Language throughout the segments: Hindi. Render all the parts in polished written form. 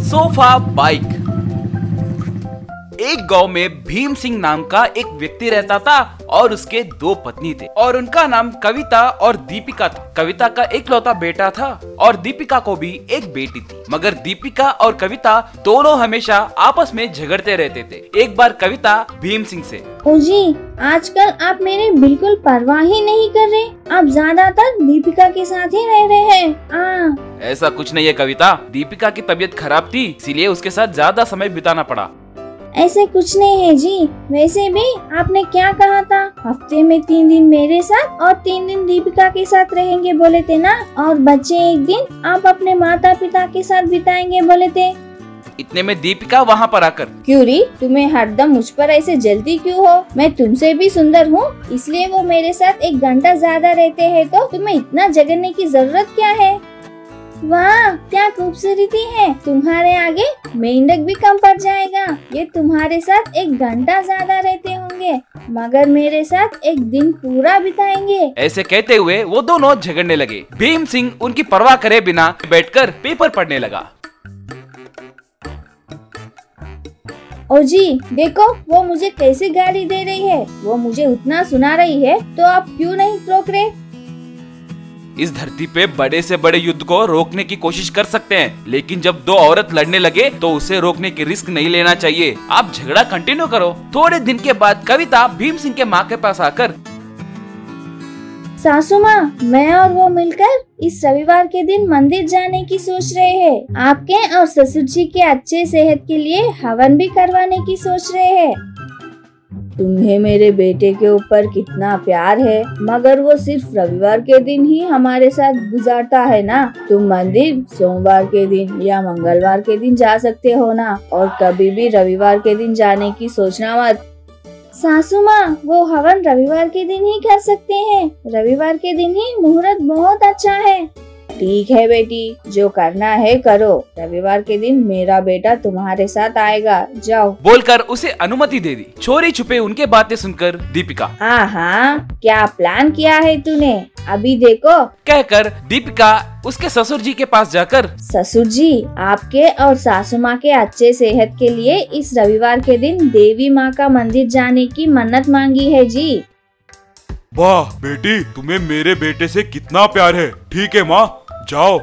Sofa bike. एक गांव में भीम सिंह नाम का एक व्यक्ति रहता था और उसके दो पत्नी थे और उनका नाम कविता और दीपिका था। कविता का इकलौता बेटा था और दीपिका को भी एक बेटी थी, मगर दीपिका और कविता दोनों हमेशा आपस में झगड़ते रहते थे। एक बार कविता भीम सिंह से, ओ जी, आजकल आप मेरी बिल्कुल परवाह ही नहीं कर रहे। आप ज्यादातर दीपिका के साथ ही रह रहे हैं। ऐसा कुछ नहीं है कविता, दीपिका की तबीयत खराब थी इसीलिए उसके साथ ज्यादा समय बिताना पड़ा। ऐसे कुछ नहीं है जी। वैसे भी आपने क्या कहा था, हफ्ते में 3 दिन मेरे साथ और 3 दिन दीपिका के साथ रहेंगे बोले थे ना, और बच्चे 1 दिन आप अपने माता पिता के साथ बिताएंगे बोले थे। इतने में दीपिका वहाँ पर आकर, क्यों री, तुम्हें हरदम मुझ पर ऐसे जलती क्यों हो? मैं तुमसे भी सुंदर हूँ, इसलिए वो मेरे साथ 1 घंटा ज्यादा रहते हैं तो तुम्हें इतना झगड़ने की जरूरत क्या है? वाह, क्या खूबसूरती है। तुम्हारे आगे मेंढक भी कम पड़ जाएगा। ये तुम्हारे साथ 1 घंटा ज्यादा रहते होंगे, मगर मेरे साथ 1 दिन पूरा बिताएंगे। ऐसे कहते हुए वो दोनों झगड़ने लगे। भीम सिंह उनकी परवाह करे बिना बैठकर पेपर पढ़ने लगा। ओ जी, देखो वो मुझे कैसे गाली दे रही है। वो मुझे उतना सुना रही है तो आप क्यों नहीं रोक रहे? इस धरती पे बड़े से बड़े युद्ध को रोकने की कोशिश कर सकते हैं, लेकिन जब 2 औरत लड़ने लगे तो उसे रोकने की रिस्क नहीं लेना चाहिए। आप झगड़ा कंटिन्यू करो। थोड़े दिन के बाद कविता भीम सिंह के माँ के पास आकर, सासू माँ, मैं और वो मिलकर इस रविवार के दिन मंदिर जाने की सोच रहे हैं। आपके और ससुर जी के अच्छे सेहत के लिए हवन भी करवाने की सोच रहे हैं। तुम्हें मेरे बेटे के ऊपर कितना प्यार है, मगर वो सिर्फ रविवार के दिन ही हमारे साथ गुजारता है ना। तुम मंदिर सोमवार के दिन या मंगलवार के दिन जा सकते हो ना, और कभी भी रविवार के दिन जाने की सोचना मत। सासू माँ, वो हवन रविवार के दिन ही कर सकते हैं। रविवार के दिन ही मुहूर्त बहुत अच्छा है। ठीक है बेटी, जो करना है करो। रविवार के दिन मेरा बेटा तुम्हारे साथ आएगा, जाओ। बोलकर उसे अनुमति दे दी। चोरी छुपे उनके बातें सुनकर दीपिका, हाँ, क्या प्लान किया है तूने, अभी देखो, कहकर दीपिका उसके ससुर जी के पास जाकर, ससुर जी, आपके और सासू माँ के अच्छे सेहत के लिए इस रविवार के दिन देवी माँ का मंदिर जाने की मन्नत मांगी है जी। वाह बेटी, तुम्हें मेरे बेटे से कितना प्यार है। ठीक है माँ, जाओ।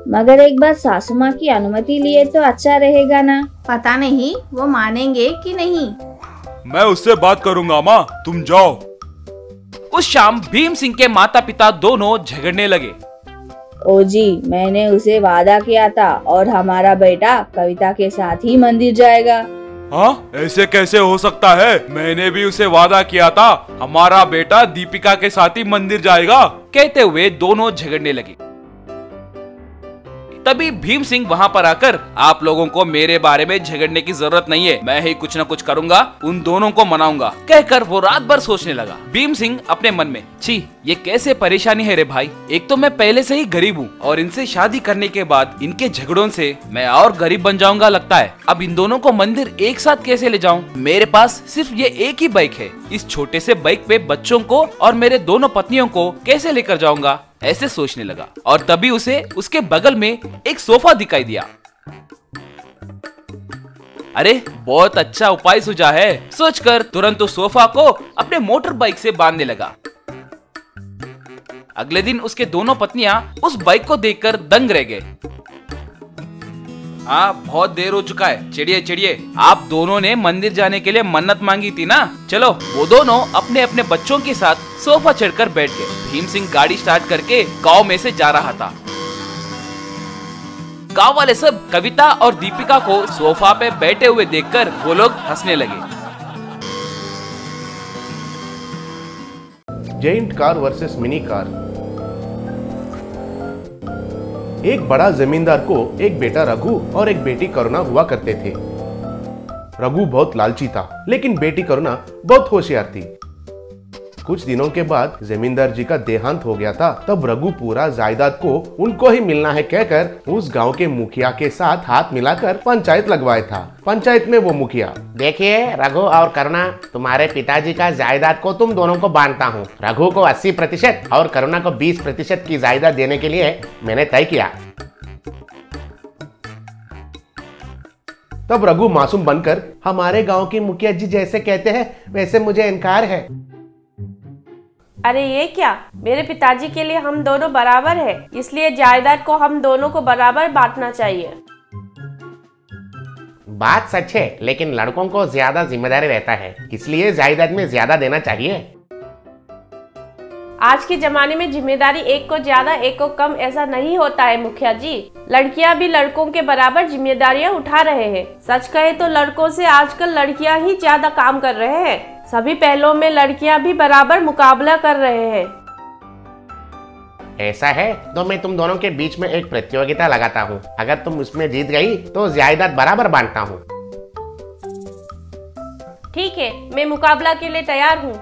मगर एक बार सासू माँ की अनुमति लिए तो अच्छा रहेगा ना। पता नहीं वो मानेंगे कि नहीं। मैं उससे बात करूँगा माँ, तुम जाओ। उस शाम भीम सिंह के माता पिता दोनों झगड़ने लगे। ओ जी, मैंने उसे वादा किया था और हमारा बेटा कविता के साथ ही मंदिर जाएगा। हाँ, ऐसे कैसे हो सकता है? मैंने भी उसे वादा किया था, हमारा बेटा दीपिका के साथ ही मंदिर जाएगा। कहते हुए दोनों झगड़ने लगे। तभी भीम सिंह वहाँ पर आकर, आप लोगों को मेरे बारे में झगड़ने की जरूरत नहीं है, मैं ही कुछ न कुछ करूँगा, उन दोनों को मनाऊंगा, कहकर वो रात भर सोचने लगा। भीम सिंह अपने मन में, छी, ये कैसे परेशानी है रे भाई। एक तो मैं पहले से ही गरीब हूँ और इनसे शादी करने के बाद इनके झगड़ों से मैं और गरीब बन जाऊंगा लगता है। अब इन दोनों को मंदिर एक साथ कैसे ले जाऊं? मेरे पास सिर्फ ये एक ही बाइक है। इस छोटे से बाइक पे बच्चों को और मेरे दोनों पत्नियों को कैसे लेकर जाऊंगा? ऐसे सोचने लगा और तभी उसे उसके बगल में एक सोफा दिखाई दिया। अरे, बहुत अच्छा उपाय सूझा है, सोचकर तुरंत उस सोफा को अपने मोटर बाइक से बांधने लगा। अगले दिन उसके दोनों पत्नियां उस बाइक को देखकर दंग रह गए। हाँ, बहुत देर हो चुका है, चिड़िए चिड़िए, आप दोनों ने मंदिर जाने के लिए मन्नत मांगी थी ना। चलो। वो दोनों अपने अपने बच्चों के साथ सोफा चढ़कर बैठ गए। भीम सिंह गाड़ी स्टार्ट करके गांव में से जा रहा था। गांव वाले सब कविता और दीपिका को सोफा पे बैठे हुए देखकर वो लोग हंसने लगे। Giant car versus mini car. एक बड़ा जमींदार को एक बेटा रघु और एक बेटी करुणा हुआ करते थे। रघु बहुत लालची था, लेकिन बेटी करुणा बहुत होशियार थी। कुछ दिनों के बाद जमींदार जी का देहांत हो गया था। तब रघु पूरा जायदाद को उनको ही मिलना है कहकर उस गांव के मुखिया के साथ हाथ मिलाकर पंचायत लगवाया था। पंचायत में वो मुखिया, देखिए रघु और करुणा, तुम्हारे पिताजी का जायदाद को तुम दोनों को बांटता हूँ। रघु को 80% और करुणा को 20% की जायदाद देने के लिए मैंने तय किया। तब रघु मासूम बनकर, हमारे गांव की मुखिया जी जैसे कहते हैं वैसे मुझे इनकार है। अरे ये क्या, मेरे पिताजी के लिए हम दोनों बराबर है, इसलिए जायदाद को हम दोनों को बराबर बांटना चाहिए। बात सच है, लेकिन लड़कों को ज्यादा जिम्मेदारी रहता है, इसलिए जायदाद में ज्यादा देना चाहिए। आज के जमाने में जिम्मेदारी एक को ज्यादा एक को कम ऐसा नहीं होता है मुखिया जी। लड़कियां भी लड़कों के बराबर जिम्मेदारियां उठा रहे हैं। सच कहे तो लड़कों से आजकल लड़कियां ही ज्यादा काम कर रहे हैं। सभी पहलों में लड़कियां भी बराबर मुकाबला कर रहे हैं। ऐसा है तो मैं तुम दोनों के बीच में एक प्रतियोगिता लगाता हूँ। अगर तुम उसमें जीत गई तो जायदाद बराबर बांटता हूँ। ठीक है, मैं मुकाबला के लिए तैयार हूँ।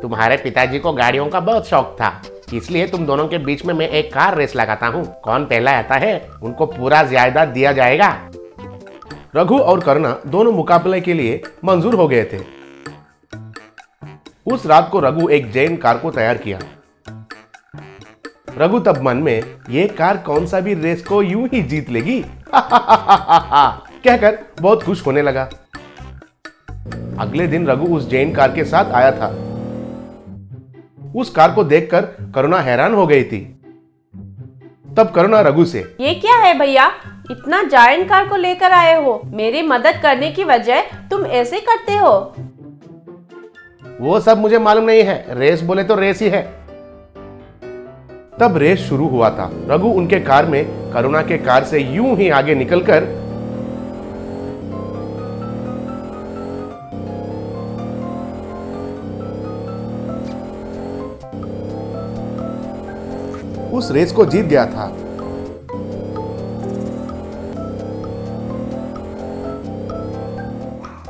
तुम्हारे पिताजी को गाड़ियों का बहुत शौक था, इसलिए तुम दोनों के बीच में मैं एक कार रेस लगाता हूँ। कौन पहला आता है उनको पूरा जायदाद दिया जाएगा। रघु और करुणा दोनों मुकाबले के लिए मंजूर हो गए थे। उस रात को रघु एक जैन कार को तैयार किया। रघु तब मन में, ये कार कौन सा भी रेस को यूं ही जीत लेगी कहकर बहुत खुश होने लगा। अगले दिन रघु उस जैन कार के साथ आया था। उस कार को देखकर करुणा हैरान हो गई थी। तब करुणा रघु से, ये क्या है भैया, इतना जायंट कार को लेकर आए हो? मेरी मदद करने की बजाय तुम ऐसे करते हो। वो सब मुझे मालूम नहीं है, रेस बोले तो रेस ही है। तब रेस शुरू हुआ था। रघु उनके कार में करुणा के कार से यूं ही आगे निकलकर उस रेस को जीत गया था।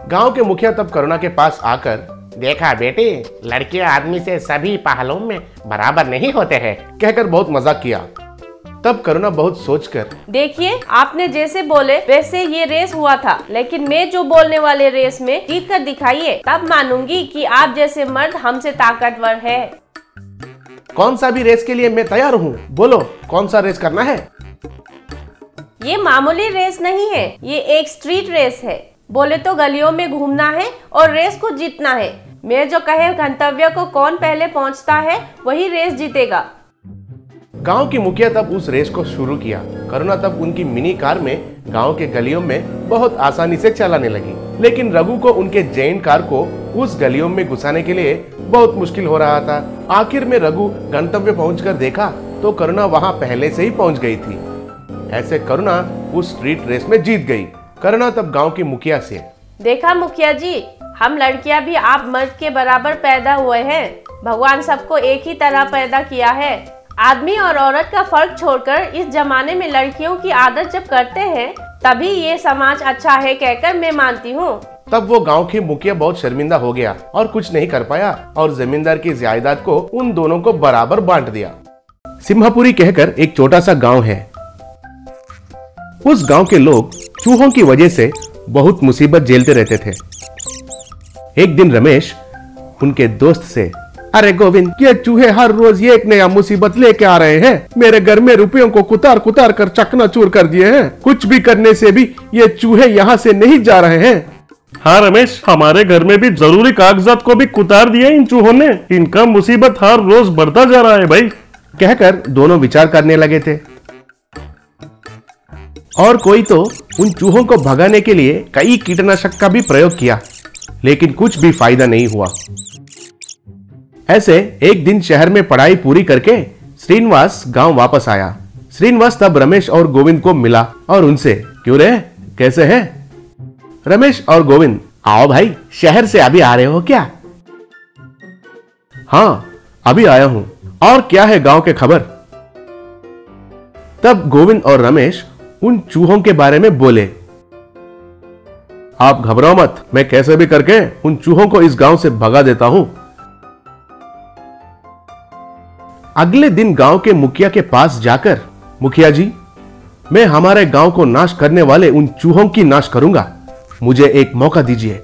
गांव के मुखिया तब करुणा के पास आकर, देखा बेटी, लड़के आदमी से सभी पहलों में बराबर नहीं होते हैं, कहकर बहुत मजाक किया। तब करुणा बहुत सोचकर, देखिए, आपने जैसे बोले वैसे ये रेस हुआ था, लेकिन मैं जो बोलने वाले रेस में जीत कर दिखाइए, तब मानूंगी कि आप जैसे मर्द हमसे ताकतवर है। कौन सा भी रेस के लिए मैं तैयार हूँ, बोलो कौन सा रेस करना है। ये मामूली रेस नहीं है, ये एक स्ट्रीट रेस है। बोले तो गलियों में घूमना है और रेस को जीतना है। मैं जो कहे गंतव्य को कौन पहले पहुंचता है वही रेस जीतेगा। गांव की मुखिया तब उस रेस को शुरू किया। करुणा तब उनकी मिनी कार में गांव के गलियों में बहुत आसानी से चलाने लगी, लेकिन रघु को उनके जैन कार को उस गलियों में घुसाने के लिए बहुत मुश्किल हो रहा था। आखिर में रघु गंतव्य पहुंचकर देखा तो करुणा वहां पहले से ही पहुंच गई थी। ऐसे करुणा उस स्ट्रीट रेस में जीत गई। करुणा तब गांव की मुखिया से, देखा मुखिया जी, हम लड़कियां भी आप मर्द के बराबर पैदा हुए हैं। भगवान सबको एक ही तरह पैदा किया है। आदमी और औरत का फर्क छोड़कर इस जमाने में लड़कियों की आदत जब करते हैं तभी ये समाज अच्छा है कहकर मैं मानती हूँ। तब वो गांव की मुखिया बहुत शर्मिंदा हो गया और कुछ नहीं कर पाया और जमींदार की जायदाद को उन दोनों को बराबर बांट दिया। सिम्हापुरी कहकर एक छोटा सा गांव है। उस गांव के लोग चूहों की वजह से बहुत मुसीबत झेलते रहते थे। एक दिन रमेश उनके दोस्त से, अरे गोविंद, ये चूहे हर रोज ये एक नया मुसीबत लेके आ रहे हैं। मेरे घर में रुपयों को कुतार कुतार कर चकनाचूर कर दिए हैं। कुछ भी करने से भी ये चूहे यहाँ से नहीं जा रहे हैं। हाँ रमेश, हमारे घर में भी जरूरी कागजात को भी कुतार दिया इन चूहों ने। इनका मुसीबत हर रोज बढ़ता जा रहा है भाई, कहकर दोनों विचार करने लगे थे। और कोई तो उन चूहों को भगाने के लिए कई कीटनाशक का भी प्रयोग किया, लेकिन कुछ भी फायदा नहीं हुआ। ऐसे एक दिन शहर में पढ़ाई पूरी करके श्रीनिवास गांव वापस आया। श्रीनिवास तब रमेश और गोविंद को मिला और उनसे, क्यों रे, कैसे है? रमेश और गोविंद, आओ भाई, शहर से अभी आ रहे हो क्या? हाँ, अभी आया हूं। और क्या है गांव के खबर? तब गोविंद और रमेश उन चूहों के बारे में बोले। आप घबराओ मत, मैं कैसे भी करके उन चूहों को इस गांव से भगा देता हूं। अगले दिन गांव के मुखिया के पास जाकर, मुखिया जी, मैं हमारे गांव को नाश करने वाले उन चूहों की नाश करूंगा, मुझे एक मौका दीजिए।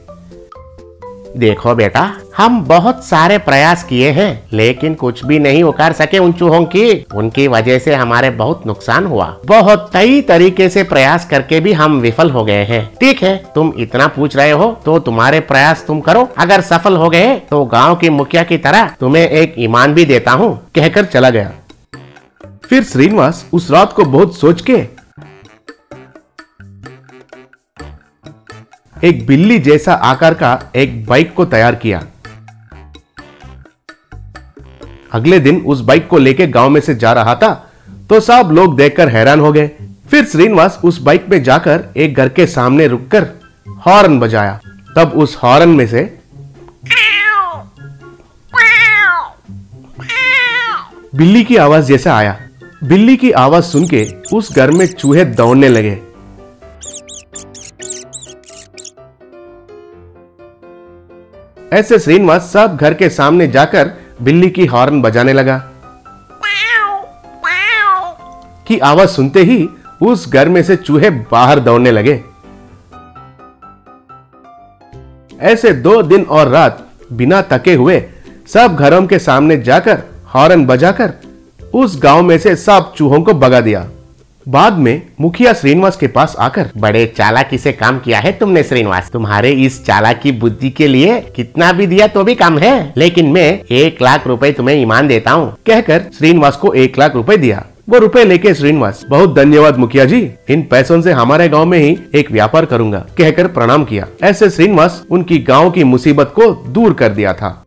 देखो बेटा, हम बहुत सारे प्रयास किए हैं लेकिन कुछ भी नहीं उखाड़ सके उन चूहों की। उनकी वजह से हमारे बहुत नुकसान हुआ। बहुत कई तरीके से प्रयास करके भी हम विफल हो गए हैं। ठीक है, तुम इतना पूछ रहे हो तो तुम्हारे प्रयास तुम करो। अगर सफल हो गए तो गांव के मुखिया की तरह तुम्हें एक ईमान भी देता हूँ, कहकर चला गया। फिर श्रीनिवास उस रात को बहुत सोच के एक बिल्ली जैसा आकार का एक बाइक को तैयार किया। अगले दिन उस बाइक को लेके गांव में से जा रहा था तो सब लोग देखकर हैरान हो गए। फिर श्रीनिवास उस बाइक पे जाकर एक घर के सामने रुककर हॉर्न बजाया। तब उस हॉर्न में से बिल्ली की आवाज जैसा आया। बिल्ली की आवाज सुन के उस घर में चूहे दौड़ने लगे। ऐसे श्रीनिवास सब घर के सामने जाकर बिल्ली की हॉर्न बजाने लगा। की आवाज सुनते ही उस घर में से चूहे बाहर दौड़ने लगे। ऐसे 2 दिन और रात बिना थके हुए सब घरों के सामने जाकर हॉर्न बजाकर उस गांव में से सब चूहों को भगा दिया। बाद में मुखिया श्रीनिवास के पास आकर, बड़े चालाकी से काम किया है तुमने श्रीनिवास। तुम्हारे इस चालाकी बुद्धि के लिए कितना भी दिया तो भी कम है, लेकिन मैं 1 लाख रुपए तुम्हें ईमान देता हूँ, कहकर श्रीनिवास को 1 लाख रुपए दिया। वो रुपए लेके श्रीनिवास, बहुत धन्यवाद मुखिया जी, इन पैसों से हमारे गांव में ही एक व्यापार करूंगा, कहकर प्रणाम किया। ऐसे श्रीनिवास उनकी गांव की मुसीबत को दूर कर दिया था।